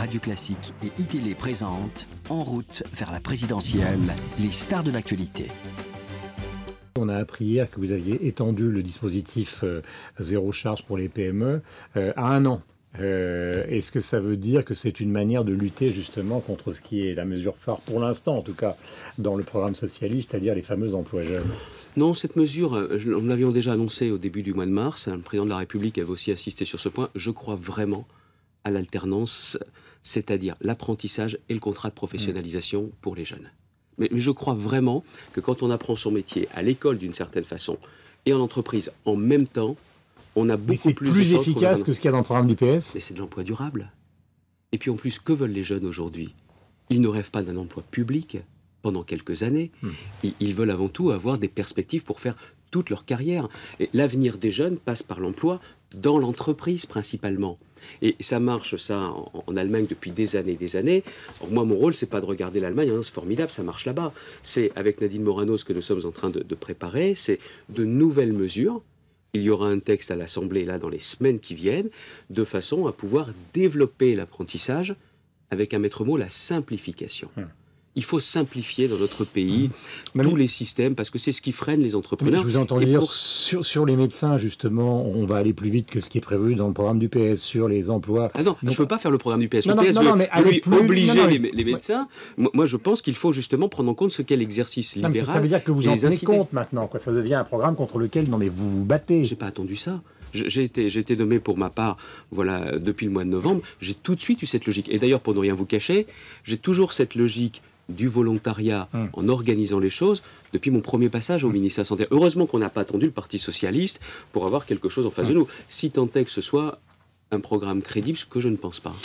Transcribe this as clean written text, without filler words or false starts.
Radio Classique et iTélé présentent En route vers la présidentielle, les stars de l'actualité. On a appris hier que vous aviez étendu le dispositif zéro charge pour les PME à 1 an. Est-ce que ça veut dire que c'est une manière de lutter justement contre ce qui est la mesure phare pour l'instant, en tout cas dans le programme socialiste, c'est-à-dire les fameux emplois jeunes? Non, cette mesure, nous l'avions déjà annoncée au début du mois de mars. Le président de la République avait aussi insisté sur ce point. Je crois vraiment à l'alternance, c'est-à-dire l'apprentissage et le contrat de professionnalisation pour les jeunes. Mais je crois vraiment que quand on apprend son métier à l'école d'une certaine façon et en entreprise en même temps, on a beaucoup plus de plus efficace que ce qu'il y a dans le programme du PS. Mais c'est de l'emploi durable. Et puis en plus, que veulent les jeunes aujourd'hui? Ils ne rêvent pas d'un emploi public pendant quelques années. Ils veulent avant tout avoir des perspectives pour faire toute leur carrière. Et l'avenir des jeunes passe par l'emploi dans l'entreprise principalement. Et ça marche, ça, en Allemagne depuis des années et des années. Alors moi, mon rôle, c'est pas de regarder l'Allemagne, hein, c'est formidable, ça marche là-bas. C'est, avec Nadine Morano, ce que nous sommes en train de préparer, c'est de nouvelles mesures. Il y aura un texte à l'Assemblée, là, dans les semaines qui viennent, de façon à pouvoir développer l'apprentissage avec un maître mot, la simplification. Il faut simplifier dans notre pays tous les systèmes, parce que c'est ce qui freine les entrepreneurs. Je vous entends dire sur les médecins, justement, on va aller plus vite que ce qui est prévu dans le programme du PS, sur les emplois. Ah non, je ne veux pas faire le programme du PS. Le PS veut obliger les médecins. Moi, je pense qu'il faut justement prendre en compte ce qu'est l'exercice libéral. Ça veut dire que vous en tenez compte maintenant, quoi. Ça devient un programme contre lequel vous vous battez. J'ai pas attendu ça. J'ai été nommé pour ma part, voilà, depuis le mois de novembre. J'ai tout de suite eu cette logique. Et d'ailleurs, pour ne rien vous cacher, j'ai toujours cette logique du volontariat en organisant les choses depuis mon premier passage au ministère de la Santé. Heureusement qu'on n'a pas attendu le Parti Socialiste pour avoir quelque chose en face de nous. Si tant est que ce soit un programme crédible, ce que je ne pense pas.